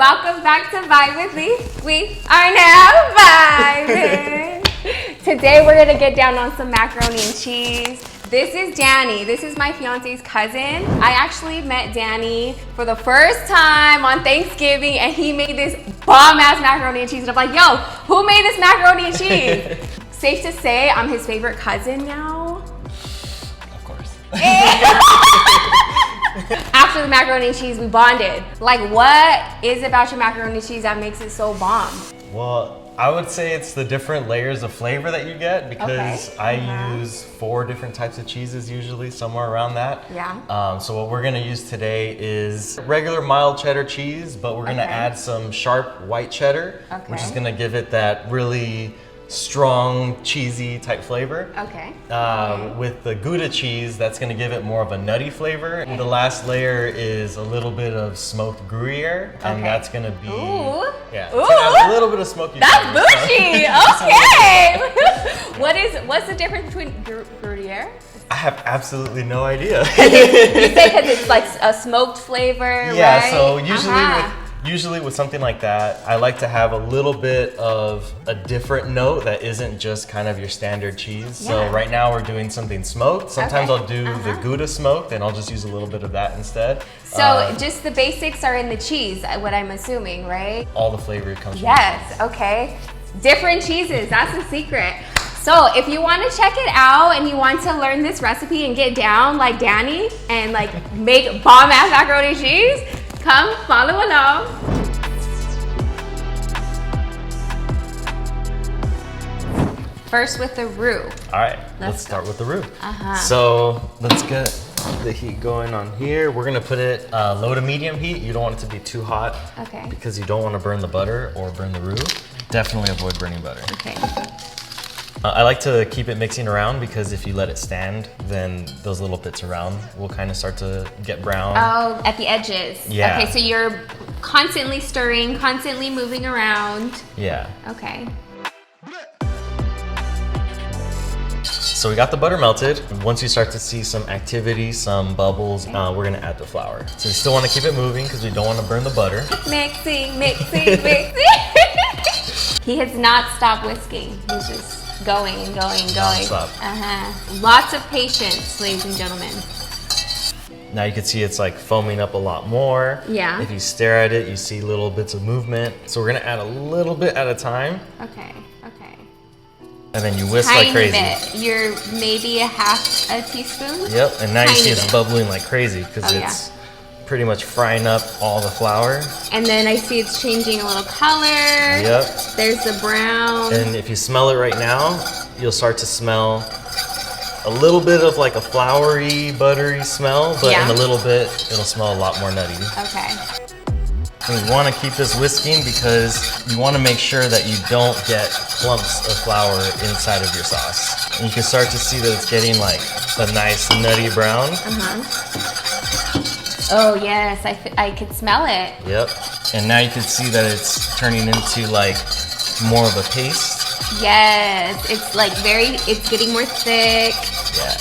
welcome back to Vibe with Me. We are now vibing. Today we're gonna get down on some macaroni and cheese. This is Danny. This is my fiance's cousin. I actually met Danny for the first time on Thanksgiving, and he made this bomb-ass macaroni and cheese. And I'm like, yo, who made this macaroni and cheese? Safe to say, I'm his favorite cousin now. Of course. After the macaroni and cheese, we bonded. Like, what is it about your macaroni and cheese that makes it so bomb? Well, I would say it's the different layers of flavor that you get because I use 4 different types of cheeses usually, somewhere around that. Yeah. So what we're gonna use today is regular mild cheddar cheese, but we're gonna add some sharp white cheddar, which is gonna give it that really strong, cheesy type flavor. Okay. With the Gouda cheese, that's gonna give it more of a nutty flavor. And the last layer is a little bit of smoked Gruyere, and that's gonna be a little bit of smoky. That's flavor, bougie. Okay. What's the difference between Gruyere? I have absolutely no idea. You say because it's like a smoked flavor, yeah, right? so usually with something like that, I like to have a little bit of a different note that isn't just kind of your standard cheese. Yeah. So right now we're doing something smoked. Sometimes I'll do the Gouda smoked, and I'll just use a little bit of that instead. So just the basics are in the cheese, what I'm assuming, right? All the flavor comes from Yes, okay. Different cheeses, that's the secret. So if you want to check it out and you want to learn this recipe and get down like Danny and like make bomb-ass macaroni and cheese, come follow along. First with the roux. All right, let's start with the roux. So let's get the heat going on here. We're gonna put it low to medium heat. You don't want it to be too hot because you don't want to burn the butter or burn the roux. Definitely avoid burning butter. Okay. I like to keep it mixing around because if you let it stand, then those little bits around will kind of start to get brown. Oh, at the edges. Yeah. Okay, so you're constantly stirring, constantly moving around. Yeah. Okay. So we got the butter melted. Once you start to see some activity, some bubbles, we're gonna add the flour. So you still wanna keep it moving because we don't wanna burn the butter. Mixing, mixing, mixing. He has not stopped whisking. He's just going and going and going. Lots of patience, ladies and gentlemen. Now you can see it's like foaming up a lot more. Yeah. If you stare at it, you see little bits of movement. So we're gonna add a little bit at a time. Okay, okay. And then you whisk like crazy. Bit. You're maybe a half a teaspoon? Yep, and now you see it's bubbling like crazy because it's pretty much frying up all the flour. And then I see it's changing a little color. Yep. There's the brown. And if you smell it right now, you'll start to smell a little bit of like a floury, buttery smell, but in a little bit, it'll smell a lot more nutty. Okay. And we want to keep this whisking because you want to make sure that you don't get clumps of flour inside of your sauce. And you can start to see that it's getting like a nice nutty brown. Oh yes, I could smell it. Yep. And now you can see that it's turning into like more of a paste. Yes, it's like it's getting more thick. Yeah.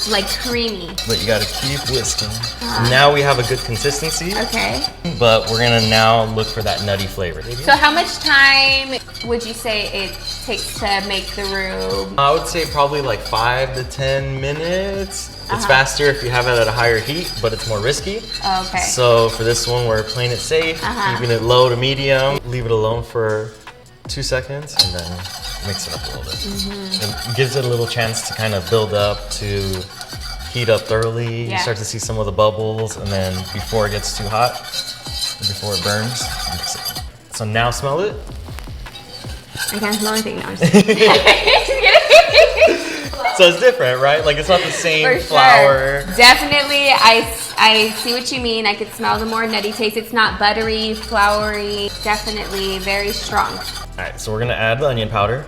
Like creamy. But you gotta keep whisking. Now we have a good consistency. Okay. But we're gonna now look for that nutty flavor. So how much time would you say it takes to make the roux? I would say probably like 5 to 10 minutes. It's faster if you have it at a higher heat, but it's more risky. Okay. So for this one, we're playing it safe, keeping it low to medium. Leave it alone for 2 seconds and then mix it up a little bit. It gives it a little chance to kind of build up, to heat up thoroughly. You start to see some of the bubbles, and then before it gets too hot, before it burns, mix it. So now smell it. I can't smell anything now. So it's different, right? Like it's not the same For flour. Sure. Definitely, I see what you mean. I could smell the more nutty taste. It's not buttery, floury. Definitely very strong. All right, so we're gonna add the onion powder.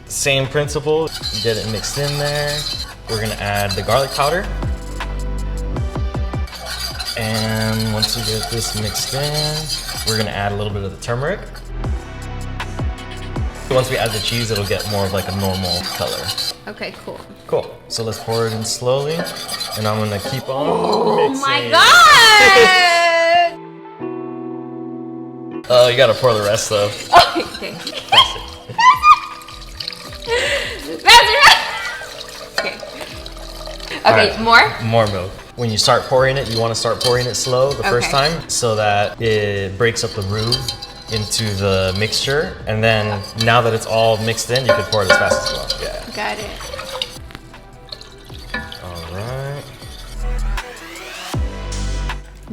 Same principle, get it mixed in there. We're gonna add the garlic powder. And once we get this mixed in, we're gonna add a little bit of the turmeric. Once we add the cheese, it'll get more of like a normal color. Okay, cool. Cool. So let's pour it in slowly, and I'm gonna keep on mixing. Oh my god! Oh, you gotta pour the rest though. Okay. Okay, right. more? More milk. When you start pouring it, you want to start pouring it slow the first time so that it breaks up the roux into the mixture. And then now that it's all mixed in, you can pour it as fast as well. Yeah. Got it. All right.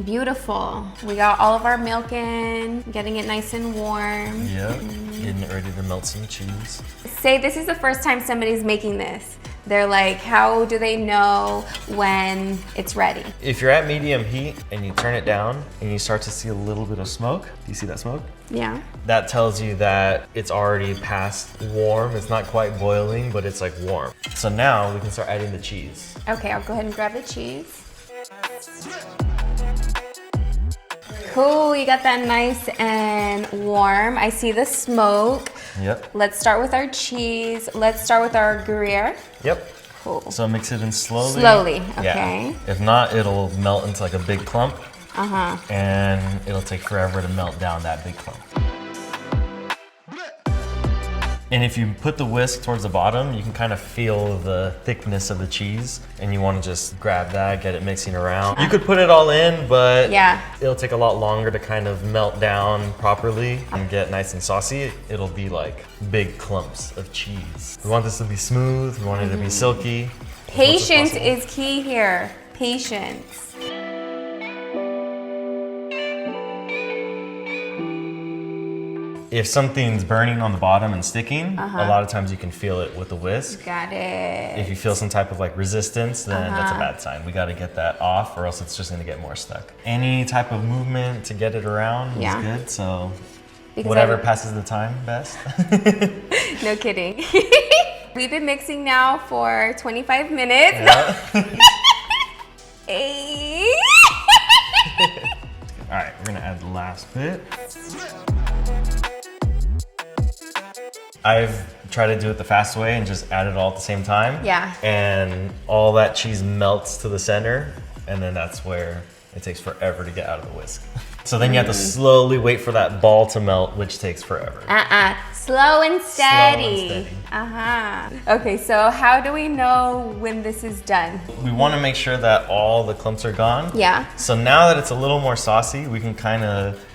Beautiful. We got all of our milk in, getting it nice and warm. Yep. Getting it ready to melt some cheese. Say this is the first time somebody's making this. They're like, how do they know when it's ready? If you're at medium heat and you turn it down and you start to see a little bit of smoke, do you see that smoke? Yeah. That tells you that it's already past warm. It's not quite boiling, but it's like warm. So now we can start adding the cheese. Okay, I'll go ahead and grab the cheese. Cool, you got that nice and warm. I see the smoke. Yep. Let's start with our cheese. Let's start with our Gurrier. Yep. Cool. So mix it in slowly. Slowly, okay. Yeah. If not, it'll melt into like a big clump. Uh-huh. And it'll take forever to melt down that big clump. And if you put the whisk towards the bottom, you can kind of feel the thickness of the cheese, and you want to just grab that, get it mixing around. You could put it all in, but it'll take a lot longer to kind of melt down properly and get nice and saucy. It'll be like big clumps of cheese. We want this to be smooth, we want it to be silky. Patience is key here. Patience. If something's burning on the bottom and sticking, a lot of times you can feel it with the whisk. Got it. If you feel some type of like resistance, then that's a bad sign. We got to get that off or else it's just gonna get more stuck. Any type of movement to get it around is good, so because whatever passes the time best. No kidding. We've been mixing now for 25 minutes. Yeah. Hey. All right, we're gonna add the last bit. I've tried to do it the fast way and just add it all at the same time. Yeah. And all that cheese melts to the center, and then that's where it takes forever to get out of the whisk. So then you have to slowly wait for that ball to melt, which takes forever. Slow and steady. Slow and steady. Okay, so how do we know when this is done? We want to make sure that all the clumps are gone. Yeah. So now that it's a little more saucy, we can kind of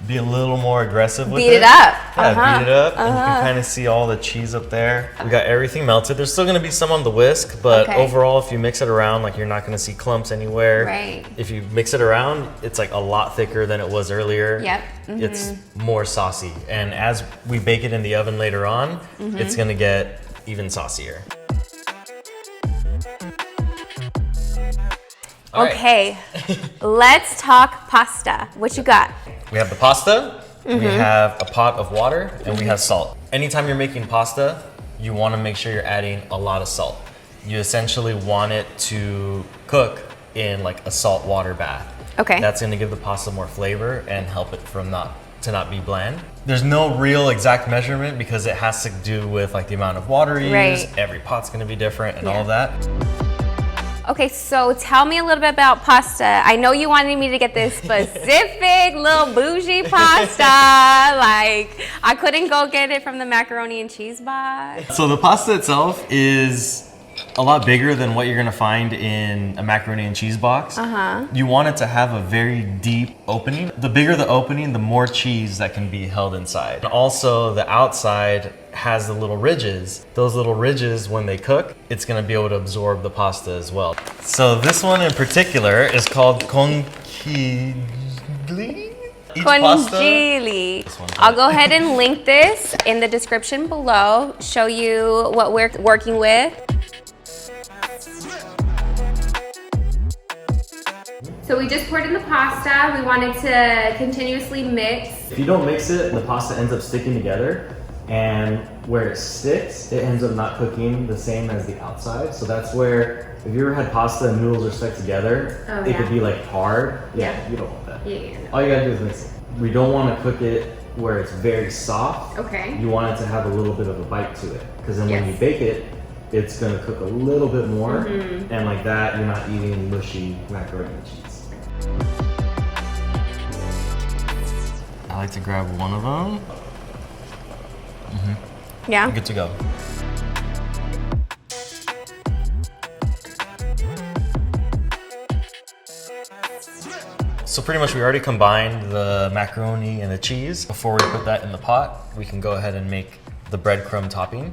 be a little more aggressive with it. Beat it up. Yeah, beat it up. And you can kind of see all the cheese up there. We got everything melted. There's still gonna be some on the whisk, but overall, if you mix it around, like you're not gonna see clumps anywhere. Right. If you mix it around, it's like a lot thicker than it was earlier. Yep. It's more saucy. And as we bake it in the oven later on, it's gonna get even saucier. Okay, let's talk pasta. What you got? We have the pasta, we have a pot of water, and we have salt. Anytime you're making pasta, you want to make sure you're adding a lot of salt. You essentially want it to cook in like a salt water bath. Okay. That's going to give the pasta more flavor and help it from not be bland. There's no real exact measurement because it has to do with like the amount of water you use. Every pot's going to be different and all of that. Okay, so tell me a little bit about pasta. I know you wanted me to get this specific little bougie pasta. Like, I couldn't go get it from the macaroni and cheese box. So the pasta itself is a lot bigger than what you're gonna find in a macaroni and cheese box. You want it to have a very deep opening. The bigger the opening, the more cheese that can be held inside. And also the outside has the little ridges. Those little ridges, when they cook, it's gonna be able to absorb the pasta as well. So this one in particular is called conchigli. Conchigli. I'll go ahead and link this in the description below, show you what we're working with. So we just poured in the pasta. We wanted to continuously mix. If you don't mix it, the pasta ends up sticking together. And where it sticks, it ends up not cooking the same as the outside. So that's where, if you ever had pasta and noodles are stuck together, it could be like hard. Yeah, you don't want that. All you gotta do is mix it. We don't want to cook it where it's very soft. Okay. You want it to have a little bit of a bite to it. Because then when you bake it, it's gonna cook a little bit more. And like that, you're not eating mushy macaroni and cheese. Oh like to grab one of them. Yeah. Good to go. So pretty much we already combined the macaroni and the cheese. Before we put that in the pot, we can go ahead and make the breadcrumb topping.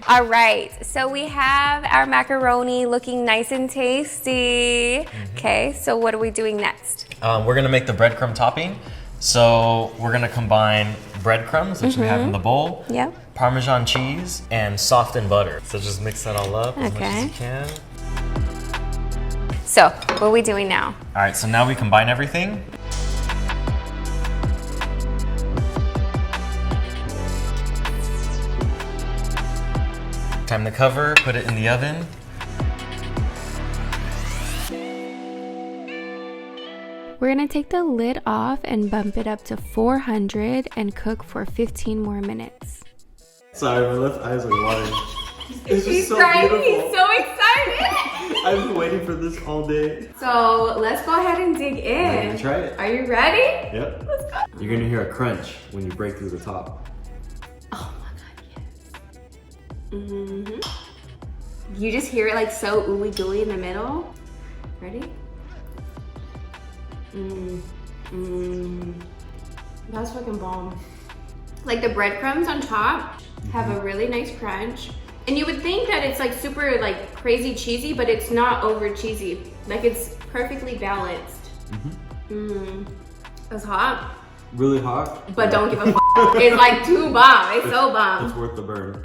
All right, so we have our macaroni looking nice and tasty. Okay, so what are we doing next? We're gonna make the breadcrumb topping. So we're gonna combine breadcrumbs, which we have in the bowl, Parmesan cheese, and softened butter. So just mix that all up as much as you can. So, what are we doing now? All right, so now we combine everything. Time to cover, put it in the oven. We're gonna take the lid off and bump it up to 400 and cook for 15 more minutes. Sorry, my left eye's like watering. It's just so crying. beautiful. He's so excited. I've been waiting for this all day. So let's go ahead and dig in. I'm gonna try it. Are you ready? Yep. Let's go. You're gonna hear a crunch when you break through the top. Oh my god, yes. You just hear it like so ooey gooey in the middle. Ready? That's fucking bomb. Like the breadcrumbs on top have a really nice crunch. And you would think that it's like super like crazy cheesy, but it's not over cheesy. Like it's perfectly balanced. It's hot. Really hot. But don't give a f. It's like too bomb. It's so bomb. It's worth the burn.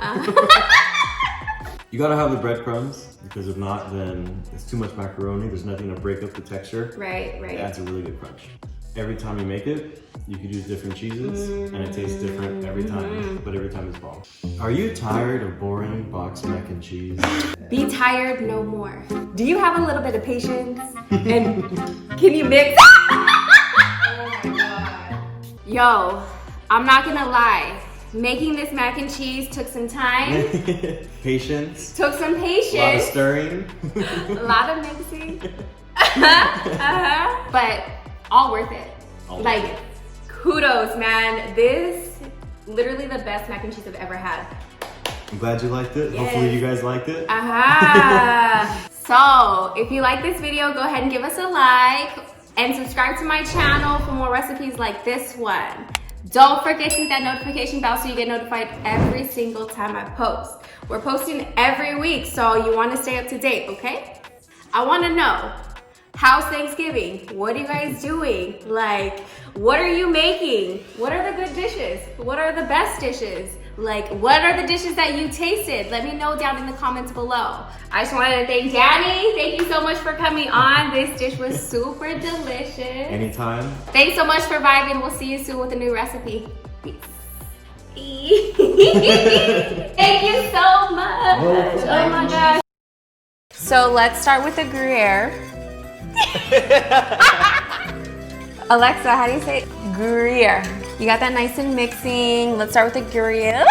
You gotta have the breadcrumbs, because if not, then it's too much macaroni. There's nothing to break up the texture. Right. It adds a really good crunch. Every time you make it, you could use different cheeses, and it tastes different every time, but every time it's bomb. Are you tired of boring boxed mac and cheese? Be tired no more. Do you have a little bit of patience? And can you mix? Oh my god. Yo, I'm not gonna lie. Making this mac and cheese took some time. Patience. Took some patience. A lot of stirring. A lot of mixing. But all worth it. Like, kudos, man. This literally the best mac and cheese I've ever had. I'm glad you liked it. Yes. Hopefully you guys liked it. So, if you like this video, go ahead and give us a like and subscribe to my channel for more recipes like this one. Don't forget to hit that notification bell so you get notified every single time I post. We're posting every week, so you want to stay up to date, okay? I want to know, how's Thanksgiving? What are you guys doing? Like, what are you making? What are the good dishes? What are the best dishes? Like, what are the dishes that you tasted? Let me know down in the comments below. I just wanted to thank Danny. Thank you so much for coming on. This dish was super delicious. Anytime. Thanks so much for vibing. We'll see you soon with a new recipe. Peace. Thank you so much. Oh my gosh. So let's start with the Gurrier. Alexa, how do you say it? Gurrier. You got that nice and mixing. Let's start with the Gurrier.